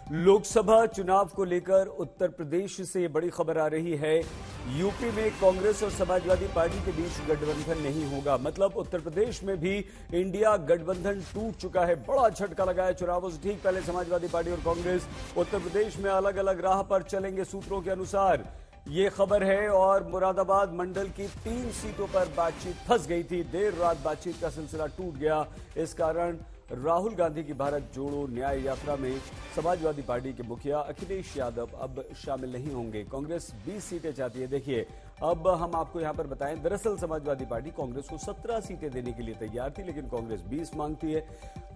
लोकसभा चुनाव को लेकर उत्तर प्रदेश से ये बड़ी खबर आ रही है। यूपी में कांग्रेस और समाजवादी पार्टी के बीच गठबंधन नहीं होगा। मतलब उत्तर प्रदेश में भी इंडिया गठबंधन टूट चुका है। बड़ा झटका लगा है। चुनावों से ठीक पहले समाजवादी पार्टी और कांग्रेस उत्तर प्रदेश में अलग अलग राह पर चलेंगे, सूत्रों के अनुसार ये खबर है। और मुरादाबाद मंडल की 3 सीटों पर बातचीत फंस गई थी। देर रात बातचीत का सिलसिला टूट गया। इस कारण राहुल गांधी की भारत जोड़ो न्याय यात्रा में समाजवादी पार्टी के मुखिया अखिलेश यादव अब शामिल नहीं होंगे। कांग्रेस 20 सीटें चाहती है। देखिए, अब हम आपको यहां पर बताएं, दरअसल समाजवादी पार्टी कांग्रेस को 17 सीटें देने के लिए तैयार थी, लेकिन कांग्रेस 20 मांगती है।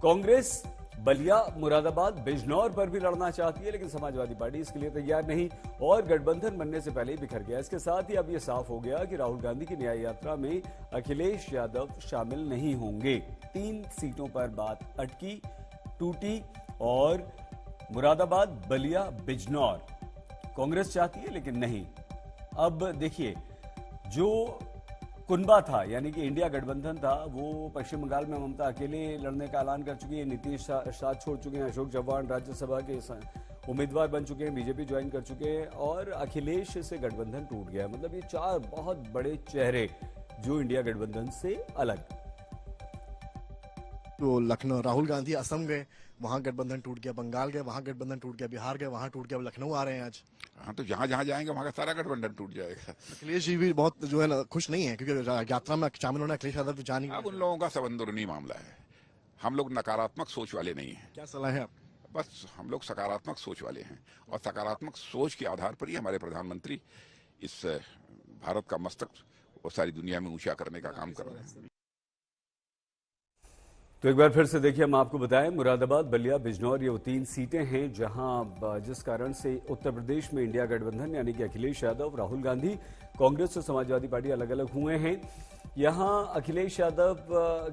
कांग्रेस बलिया, मुरादाबाद, बिजनौर पर भी लड़ना चाहती है, लेकिन समाजवादी पार्टी इसके लिए तैयार नहीं और गठबंधन बनने से पहले ही बिखर गया। इसके साथ ही अब यह साफ हो गया कि राहुल गांधी की न्याय यात्रा में अखिलेश यादव शामिल नहीं होंगे। 3 सीटों पर बात अटकी, टूटी और मुरादाबाद, बलिया, बिजनौर कांग्रेस चाहती है, लेकिन नहीं। अब देखिए, जो कुनबा था, यानी कि इंडिया गठबंधन था, वो पश्चिम बंगाल में ममता अकेले लड़ने का ऐलान कर चुकी है। नीतीश साथ छोड़ चुके हैं। अशोक चव्हाण राज्यसभा के उम्मीदवार बन चुके हैं। बीजेपी ज्वाइन कर चुके हैं और अखिलेश से गठबंधन टूट गया। मतलब ये 4 बहुत बड़े चेहरे जो इंडिया गठबंधन से अलग। तो लखनऊ, राहुल गांधी असम गए, वहां गठबंधन टूट गया। बंगाल गए, वहां गठबंधन टूट गया। बिहार गए, वहां टूट गया। अब लखनऊ आ रहे हैं आज। हाँ, तो जहां जहां जाएंगे वहां का सारा गठबंधन टूट जाएगा। अखिलेश जी भी बहुत जो है ना खुश नहीं है, क्योंकि यात्रा में शामिल होना अखिलेश यादव जान ही। अब उन लोगों का सब अंदरूनी मामला है। हम लोग नकारात्मक सोच वाले नहीं हैं। क्या सलाह है आप? बस हम लोग सकारात्मक सोच वाले हैं और सकारात्मक सोच के आधार पर ही हमारे प्रधानमंत्री इस भारत का मस्तक वो सारी दुनिया में ऊंचा करने का काम कर रहे हैं। तो एक बार फिर से देखिए, हम आपको बताएं, मुरादाबाद, बलिया, बिजनौर, ये वो 3 सीटें हैं जहां जिस कारण से उत्तर प्रदेश में इंडिया गठबंधन यानी कि अखिलेश यादव, राहुल गांधी, कांग्रेस और समाजवादी पार्टी अलग अलग हुए हैं। यहां अखिलेश यादव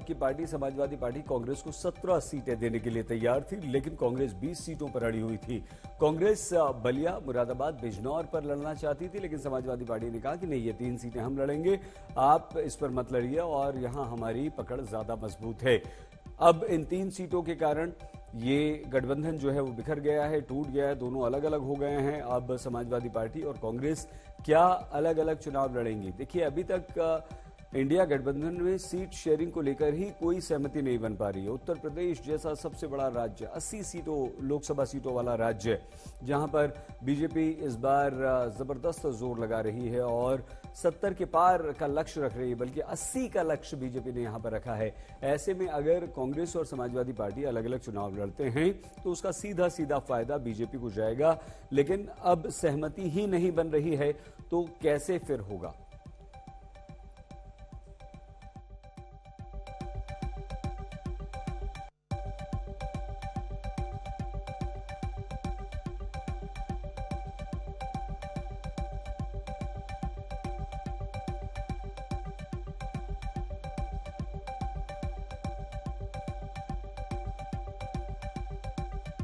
की पार्टी समाजवादी पार्टी कांग्रेस को 17 सीटें देने के लिए तैयार थी, लेकिन कांग्रेस 20 सीटों पर अड़ी हुई थी। कांग्रेस बलिया, मुरादाबाद, बिजनौर पर लड़ना चाहती थी, लेकिन समाजवादी पार्टी ने कहा कि नहीं, ये 3 सीटें हम लड़ेंगे, आप इस पर मत लड़िए और यहां हमारी पकड़ ज्यादा मजबूत है। अब इन 3 सीटों के कारण ये गठबंधन जो है वो बिखर गया है, टूट गया है। दोनों अलग अलग हो गए हैं। अब समाजवादी पार्टी और कांग्रेस क्या अलग अलग चुनाव लड़ेंगी? देखिए, अभी तक इंडिया गठबंधन में सीट शेयरिंग को लेकर ही कोई सहमति नहीं बन पा रही है। उत्तर प्रदेश जैसा सबसे बड़ा राज्य, 80 सीटों लोकसभा सीटों वाला राज्य, जहां पर बीजेपी इस बार जबरदस्त जोर लगा रही है और 70 के पार का लक्ष्य रख रही है, बल्कि 80 का लक्ष्य बीजेपी ने यहां पर रखा है। ऐसे में अगर कांग्रेस और समाजवादी पार्टी अलग अलग चुनाव लड़ते हैं तो उसका सीधा सीधा फायदा बीजेपी को जाएगा। लेकिन अब सहमति ही नहीं बन रही है, तो कैसे फिर होगा?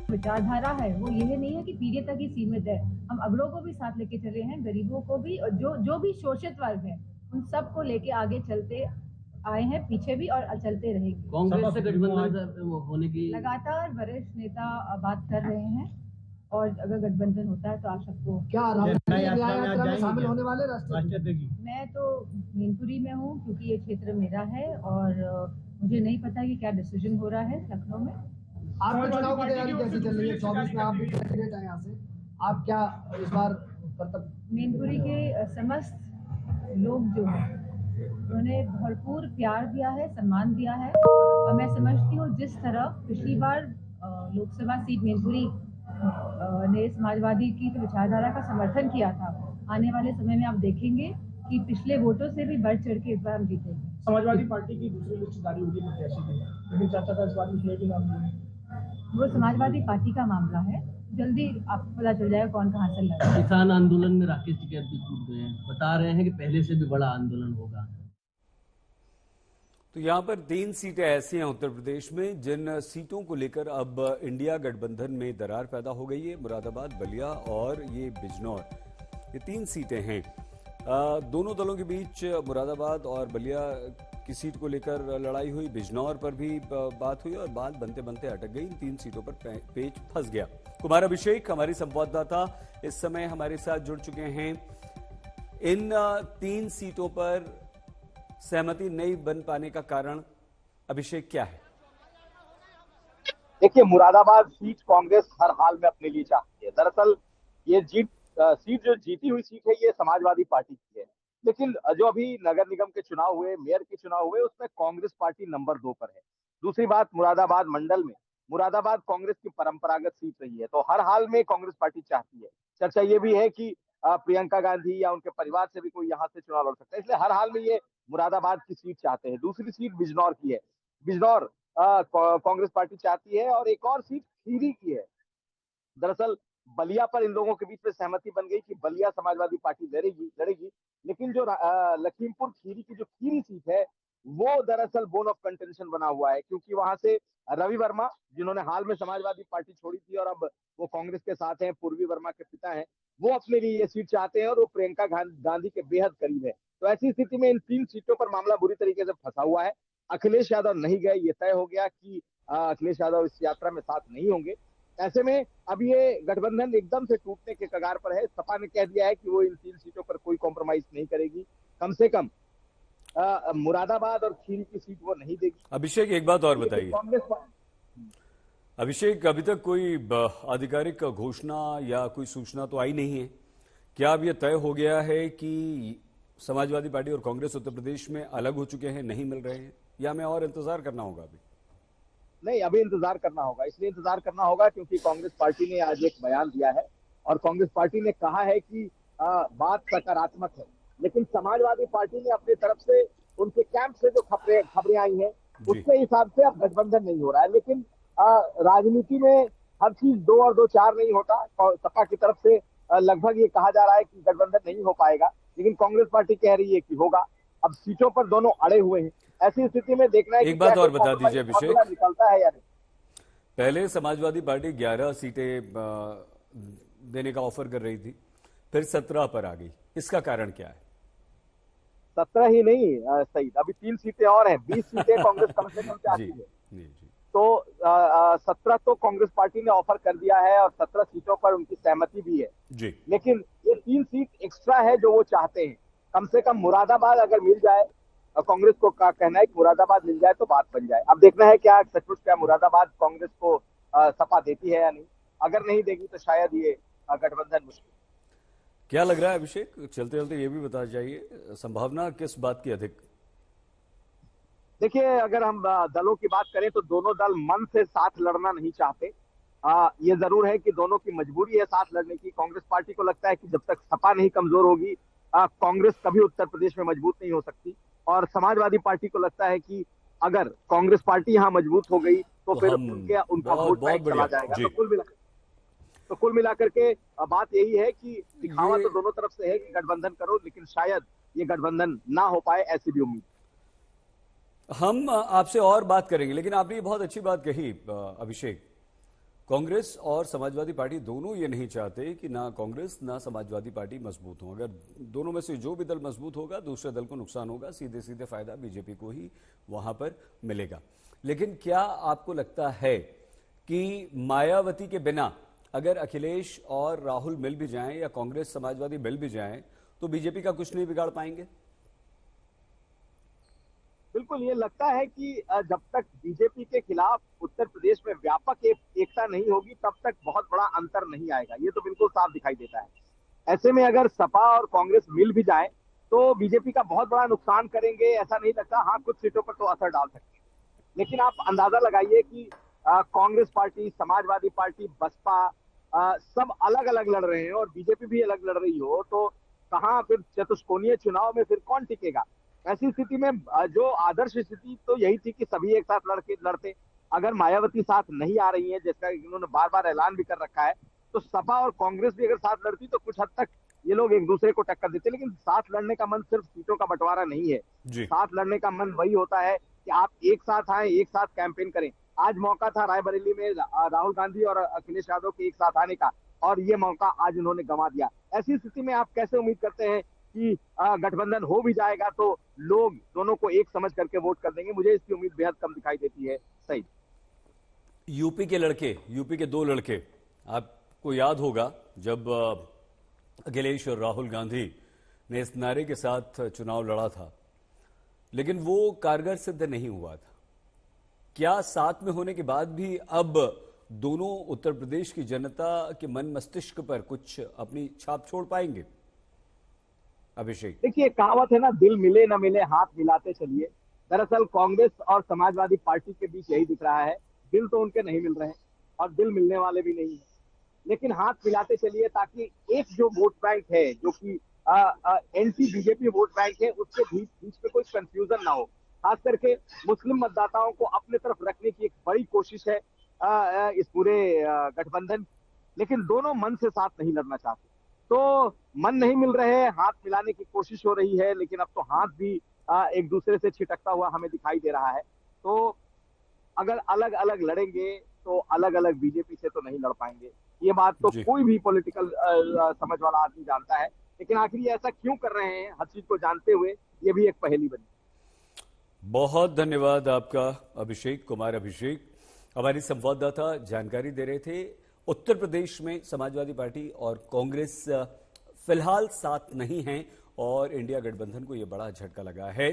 विचारधारा है वो यह नहीं है कि पीढ़ी तक ही सीमित है। हम अगड़ों को भी साथ लेके चले हैं, गरीबों को भी, और जो भी शोषित वर्ग है उन सबको लेके आगे चलते आए हैं, पीछे भी और चलते रहेंगे। कांग्रेस से गठबंधन होने की लगातार वरिष्ठ नेता बात कर रहे हैं और अगर गठबंधन होता है तो आप सबको शामिल होने वाले राष्ट्रीय। मैं तो मैनपुरी में हूँ क्योंकि ये क्षेत्र मेरा है और मुझे नहीं पता कि क्या डिसीजन हो रहा है लखनऊ में। आपके चुनाव की तैयारी कैसी चल रही है? 24 में आप भी कैंडिडेट हैं यहाँ से, आप क्या इस बार मैनपुरी के समस्त लोग जो हैं उन्होंने भरपूर प्यार दिया है, सम्मान दिया है और मैं समझती हूँ जिस तरह पिछली बार लोकसभा सीट मैनपुरी ने समाजवादी की तो विचारधारा का समर्थन किया था, आने वाले समय में आप देखेंगे कि पिछले वोटों से भी बढ़ चढ़ के इस बार हम जीतेंगे। समाजवादी पार्टी की दूसरी लिस्ट जारी होगी प्रत्याशी की, लेकिन चर्चा का इस बार मुझे भी नाम नहीं है। वो समाजवादी पार्टी का मामला है, जल्दी आपको पता चल जाएगा कौन कहां से लड़ा। किसान आंदोलन में राकेश टिकैत भी टूट गए हैं, बता रहे हैं कि पहले से भी बड़ा आंदोलन होगा। तो यहां पर 3 सीटें ऐसी हैं उत्तर प्रदेश में जिन सीटों को लेकर अब इंडिया गठबंधन में दरार पैदा हो गई है। मुरादाबाद, बलिया और ये बिजनौर, ये 3 सीटें हैं। दोनों दलों के बीच मुरादाबाद और बलिया की सीट को लेकर लड़ाई हुई, बिजनौर पर भी बात हुई और बात बनते बनते अटक गई। इन 3 सीटों पर पेच फंस गया। कुमार अभिषेक हमारी संवाददाता इस समय हमारे साथ जुड़ चुके हैं। इन 3 सीटों पर सहमति नहीं बन पाने का कारण अभिषेक क्या है? देखिए, मुरादाबाद सीट कांग्रेस हर हाल में अपने लिए चाहती है। दरअसल ये सीट जो जीती हुई सीट है, ये समाजवादी पार्टी की है। लेकिन जो अभी नगर निगम के चुनाव हुए, मेयर के चुनाव हुए, उसमें कांग्रेस पार्टी नंबर 2 पर है। दूसरी बात, मुरादाबाद मंडल में मुरादाबाद कांग्रेस की परंपरागत सीट रही है, तो हर हाल में कांग्रेस पार्टी चाहती है। चर्चा ये भी है कि प्रियंका गांधी या उनके परिवार से भी कोई यहाँ से चुनाव लड़ सकता है, इसलिए हर हाल में ये मुरादाबाद की सीट चाहते हैं। दूसरी सीट बिजनौर की है। बिजनौर कांग्रेस पार्टी चाहती है, और एक और सीट खीरी की है। दरअसल बलिया पर इन लोगों के बीच में सहमति बन गई कि बलिया समाजवादी पार्टी लड़ेगी, लेकिन जो लखीमपुर खीरी की जो खीरी सीट है, वो दरअसल बोन ऑफ कंटेंशन बना हुआ है, क्योंकि वहां से रवि वर्मा, जिन्होंने हाल में समाजवादी पार्टी छोड़ी थी और अब वो कांग्रेस के साथ हैं, पूर्वी वर्मा के पिता हैं, वो अपने लिए ये सीट चाहते हैं और वो प्रियंका गांधी के बेहद करीब है। तो ऐसी स्थिति में इन 3 सीटों पर मामला बुरी तरीके से फंसा हुआ है। अखिलेश यादव नहीं गए, ये तय हो गया कि अखिलेश यादव इस यात्रा में साथ नहीं होंगे। ऐसे में अब ये गठबंधन एकदम से टूटने के कगार पर है। सपा ने कह दिया है कि वो इन 3 सीटों पर कोई कॉम्प्रोमाइज नहीं करेगी, कम से कम मुरादाबाद और खीरी की सीट वो नहीं देगी। अभिषेक, एक बात और बताइए। कांग्रेस अभिषेक, अभी तक कोई आधिकारिक घोषणा या कोई सूचना तो आई नहीं है। क्या अब यह तय हो गया है कि समाजवादी पार्टी और कांग्रेस उत्तर प्रदेश में अलग हो चुके हैं, नहीं मिल रहे हैं, या हमें और इंतजार करना होगा? अभी नहीं, अभी इंतजार करना होगा। इसलिए इंतजार करना होगा क्योंकि कांग्रेस पार्टी ने आज एक बयान दिया है और कांग्रेस पार्टी ने कहा है कि बात सकारात्मक है, लेकिन समाजवादी पार्टी ने अपनी तरफ से, उनके कैंप से जो खबरें आई हैं, उसके हिसाब से अब गठबंधन नहीं हो रहा है। लेकिन राजनीति में हर चीज 2 और 2 4 नहीं होता। सपा की तरफ से लगभग ये कहा जा रहा है कि गठबंधन नहीं हो पाएगा, लेकिन कांग्रेस पार्टी कह रही है कि होगा। अब सीटों पर दोनों अड़े हुए हैं। ऐसी स्थिति में देखना है। एक बात और बता दीजिए अभिषेक, निकलता है या नहीं। पहले समाजवादी पार्टी 11 सीटें देने का ऑफर कर रही थी, फिर 17 पर आ गई। इसका कारण क्या है? 17 ही नहीं सही, अभी 3 सीटें और हैं। 20 सीटें कांग्रेस कम से कम चाहती है। जी। तो 17 तो कांग्रेस पार्टी ने ऑफर कर दिया है और 17 सीटों पर उनकी सहमति भी है जी। लेकिन ये 3 सीट एक्स्ट्रा है जो वो चाहते हैं। कम से कम मुरादाबाद अगर मिल जाए, कांग्रेस को कहना है कि मुरादाबाद मिल जाए तो बात बन जाए। अब देखना है क्या सचमुच क्या मुरादाबाद कांग्रेस को सपा देती है या नहीं। अगर नहीं देगी तो शायद ये गठबंधन मुश्किल। क्या लग रहा है अभिषेक, चलते चलते ये भी बता जाइए, संभावना किस बात की अधिक? देखिए, अगर हम दलों की बात करें तो दोनों दल मन से साथ लड़ना नहीं चाहते। ये जरूर है कि दोनों की मजबूरी है साथ लड़ने की। कांग्रेस पार्टी को लगता है कि जब तक सपा नहीं कमजोर होगी, कांग्रेस कभी उत्तर प्रदेश में मजबूत नहीं हो सकती। और समाजवादी पार्टी को लगता है कि अगर कांग्रेस पार्टी यहाँ मजबूत हो गई तो फिर उनका वोट बैंक चला जाएगा। तो कुल मिलाकर के बात यही है कि दिखावा तो दोनों तरफ से है कि गठबंधन करो, लेकिन शायद ये गठबंधन ना हो पाए, ऐसी भी उम्मीद। हम आपसे और बात करेंगे, लेकिन आपने बहुत अच्छी बात कही अभिषेक। कांग्रेस और समाजवादी पार्टी दोनों ये नहीं चाहते कि ना कांग्रेस ना समाजवादी पार्टी मजबूत हो। अगर दोनों में से जो भी दल मजबूत होगा, दूसरे दल को नुकसान होगा, सीधे सीधे फायदा बीजेपी को ही वहां पर मिलेगा। लेकिन क्या आपको लगता है कि मायावती के बिना अगर अखिलेश और राहुल मिल भी जाएं या कांग्रेस समाजवादी मिल भी जाएं तो बीजेपी का कुछ नहीं बिगाड़ पाएंगे? बिल्कुल, ये लगता है कि जब तक बीजेपी के खिलाफ उत्तर प्रदेश में व्यापक एकता नहीं होगी, तब तक बहुत बड़ा अंतर नहीं आएगा। ये तो बिल्कुल साफ दिखाई देता है। ऐसे में अगर सपा और कांग्रेस मिल भी जाए तो बीजेपी का बहुत बड़ा नुकसान करेंगे ऐसा नहीं लगता। हाँ, कुछ सीटों पर तो असर डाल सकते हैं, लेकिन आप अंदाजा लगाइए कि कांग्रेस पार्टी, समाजवादी पार्टी, बसपा सब अलग अलग लड़ रहे हैं और बीजेपी भी अलग लड़ रही हो, तो कहाँ फिर चतुष्कोणीय चुनाव में फिर कौन टिकेगा? ऐसी स्थिति में जो आदर्श स्थिति तो यही थी कि सभी एक साथ लड़ते। अगर मायावती साथ नहीं आ रही है, जैसा इन्होंने बार बार ऐलान भी कर रखा है, तो सपा और कांग्रेस भी अगर साथ लड़ती तो कुछ हद तक ये लोग एक दूसरे को टक्कर देते। लेकिन साथ लड़ने का मन सिर्फ सीटों का बंटवारा नहीं है। साथ लड़ने का मन वही होता है कि आप एक साथ आए, एक साथ कैंपेन करें। आज मौका था रायबरेली में राहुल गांधी और अखिलेश यादव के एक साथ आने का, और ये मौका आज उन्होंने गंवा दिया। ऐसी स्थिति में आप कैसे उम्मीद करते हैं कि गठबंधन हो भी जाएगा तो लोग दोनों को एक समझ करके वोट कर देंगे, मुझे इसकी उम्मीद बेहद कम दिखाई देती है। सही। यूपी के लड़के, यूपी के 2 लड़के, आपको याद होगा जब अखिलेश और राहुल गांधी ने इस नारे के साथ चुनाव लड़ा था, लेकिन वो कारगर सिद्ध नहीं हुआ था। क्या साथ में होने के बाद भी अब दोनों उत्तर प्रदेश की जनता के मन मस्तिष्क पर कुछ अपनी छाप छोड़ पाएंगे? अभिषेक, देखिए, कहावत है ना, दिल मिले न मिले हाथ मिलाते चलिए। दरअसल कांग्रेस और समाजवादी पार्टी के बीच यही दिख रहा है, दिल तो उनके नहीं मिल रहे हैं और दिल मिलने वाले भी नहीं है, लेकिन हाथ मिलाते चलिए ताकि एक जो वोट बैंक है, जो कि एंटी बीजेपी वोट बैंक है, उसके बीच में कोई कंफ्यूजन ना हो। खास करके मुस्लिम मतदाताओं को अपने तरफ रखने की एक बड़ी कोशिश है इस पूरे गठबंधन, लेकिन दोनों मन से साथ नहीं लड़ना चाहते, तो मन नहीं मिल रहे हैं, हाथ मिलाने की कोशिश हो रही है, लेकिन अब तो हाथ भी एक दूसरे से छिटकता हुआ हमें दिखाई दे रहा है। तो अगर अलग अलग लड़ेंगे तो अलग अलग बीजेपी से तो नहीं लड़ पाएंगे, ये बात तो कोई भी पॉलिटिकल समझ वाला आदमी जानता है, लेकिन आखिर ये ऐसा क्यों कर रहे हैं हर चीज को जानते हुए, ये भी एक पहेली बनी। बहुत धन्यवाद आपका अभिषेक कुमार। अभिषेक हमारी संवाददाता जानकारी दे रहे थे। उत्तर प्रदेश में समाजवादी पार्टी और कांग्रेस फिलहाल साथ नहीं हैं और इंडिया गठबंधन को यह बड़ा झटका लगा है।